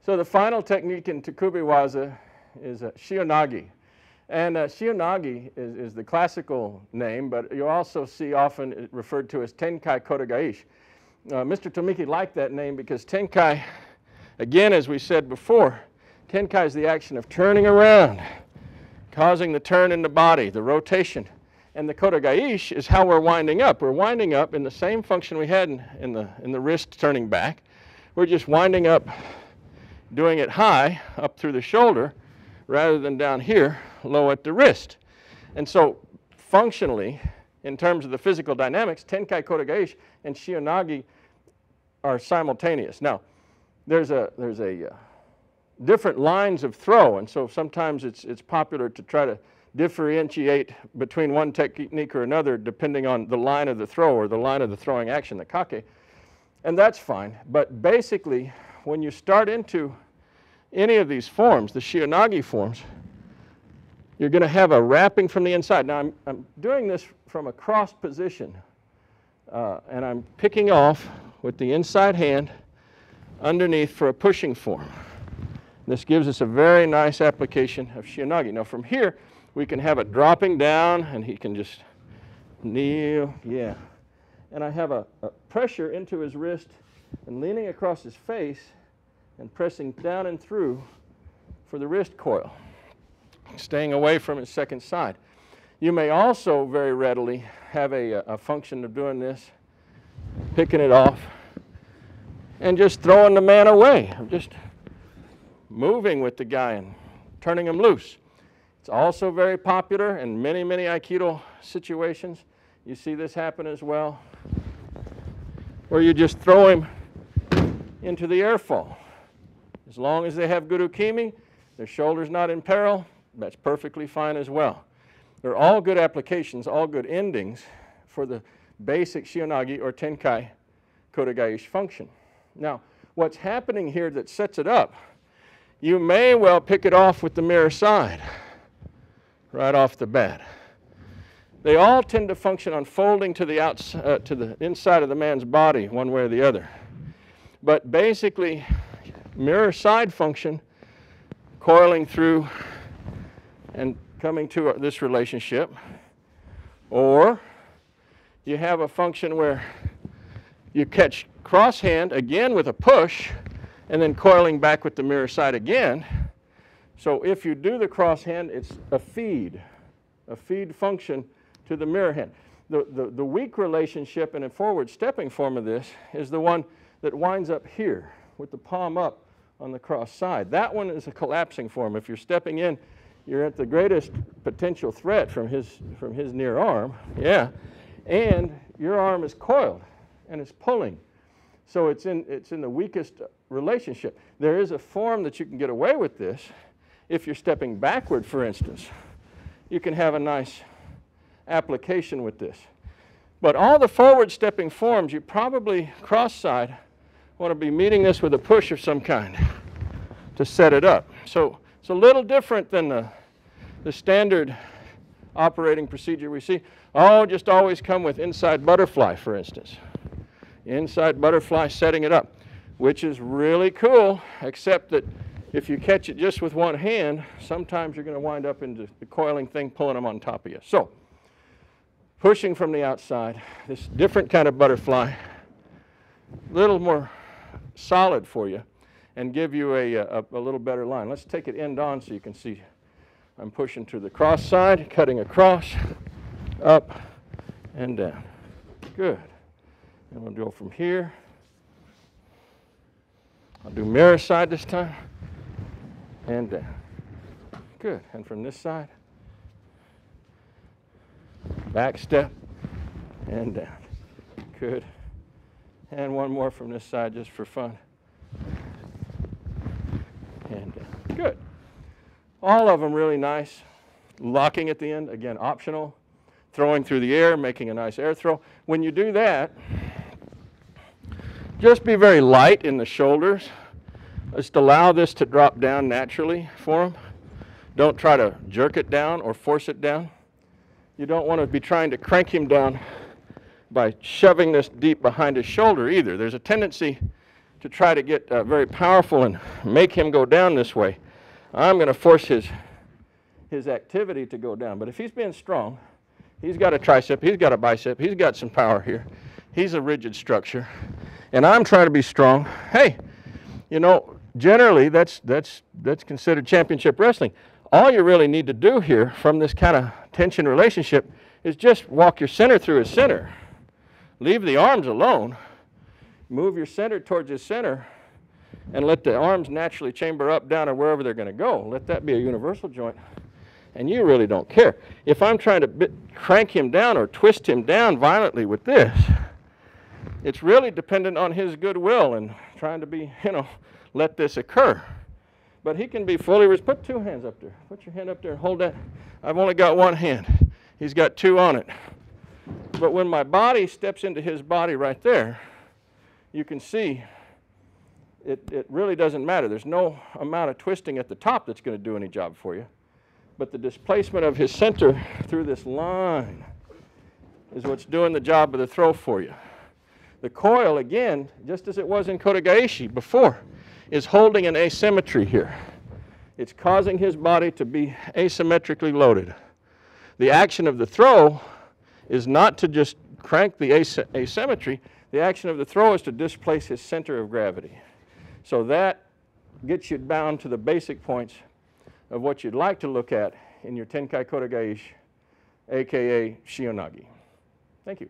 So the final technique in Takube Waza is Shiho Nage. And Shiho Nage is the classical name, but you also see often referred to as Tenkai Kodagaishi. Mr. Tomiki liked that name because Tenkai, again, as we said before, Tenkai is the action of turning around, causing the turn in the body, the rotation. And the Kodagaishi is how we're winding up. We're winding up in the same function we had in the wrist turning back. We're just winding up, doing it high, up through the shoulder, rather than down here, low at the wrist. And so functionally, in terms of the physical dynamics, Tenkai Kodagaishi and Shiho Nage are simultaneous. Now, there's different lines of throw, and so sometimes it's popular to try to differentiate between one technique or another depending on the line of the throw or the line of the throwing action, the kake, and that's fine. But basically, when you start into any of these forms, the Shiho Nage forms, you're going to have a wrapping from the inside. Now, I'm doing this from a cross position, and I'm picking off with the inside hand underneath for a pushing form. This gives us a very nice application of Shiho Nage. Now from here, we can have it dropping down, and he can just kneel, yeah. And I have a pressure into his wrist and leaning across his face and pressing down and through for the wrist coil, staying away from his second side. You may also very readily have a function of doing this, picking it off, and just throwing the man away, just moving with the guy and turning him loose. It's also very popular in many, many Aikido situations. You see this happen as well, where you just throw him into the airfall. As long as they have good ukemi, their shoulder's not in peril, that's perfectly fine as well. They're all good applications, all good endings for the basic Shiho Nage or Tenkai Kodagaishi function. Now, what's happening here that sets it up, you may well pick it off with the mirror side right off the bat. They all tend to function on folding to the inside of the man's body one way or the other. But basically, mirror side function, coiling through and coming to this relationship. Or you have a function where you catch cross hand again with a push and then coiling back with the mirror side again. So if you do the cross hand, it's a feed function to the mirror hand. The weak relationship in a forward stepping form of this is the one that winds up here with the palm up on the cross side. That one is a collapsing form. If you're stepping in, you're at the greatest potential threat from his near arm, yeah, and your arm is coiled and it's pulling. So it's in the weakest relationship. There is a form that you can get away with this. If you're stepping backward, for instance, you can have a nice application with this. But all the forward stepping forms, you probably cross-side want to be meeting this with a push of some kind to set it up. So it's a little different than the standard operating procedure we see. Oh, just always come with inside butterfly, for instance. Inside butterfly, setting it up, which is really cool, except that if you catch it just with one hand, sometimes you're going to wind up into the coiling thing, pulling them on top of you. So, pushing from the outside, this different kind of butterfly, a little more solid for you, and give you a little better line. Let's take it end on so you can see I'm pushing to the cross side, cutting across, up, and down. Good. And we'll go from here. I'll do mirror side this time, and down. Good. And from this side, back step, and down. Good. And one more from this side just for fun. And down. Good. All of them really nice. Locking at the end, again, optional. Throwing through the air, making a nice air throw. When you do that, just be very light in the shoulders. Just allow this to drop down naturally for him. Don't try to jerk it down or force it down. You don't want to be trying to crank him down by shoving this deep behind his shoulder either. There's a tendency to try to get very powerful and make him go down this way. I'm going to force his activity to go down. But if he's being strong, he's got a tricep, he's got a bicep, he's got some power here. He's a rigid structure. And I'm trying to be strong. Hey, you know, generally that's considered championship wrestling. All you really need to do here from this kind of tension relationship is just walk your center through his center. Leave the arms alone. Move your center towards his center and let the arms naturally chamber up, down, or wherever they're going to go. Let that be a universal joint. And you really don't care. If I'm trying to crank him down or twist him down violently with this, it's really dependent on his goodwill and trying to be, you know, let this occur. But he can be fully, put two hands up there. Put your hand up there and hold that. I've only got one hand. He's got two on it. But when my body steps into his body right there, you can see it really doesn't matter. There's no amount of twisting at the top that's going to do any job for you. But the displacement of his center through this line is what's doing the job of the throw for you. The coil, again, just as it was in Kotegaeshi before, is holding an asymmetry here. It's causing his body to be asymmetrically loaded. The action of the throw is not to just crank the asymmetry. The action of the throw is to displace his center of gravity. So that gets you down to the basic points of what you'd like to look at in your Tenkai Kotegaeshi, aka Shiho Nage. Thank you.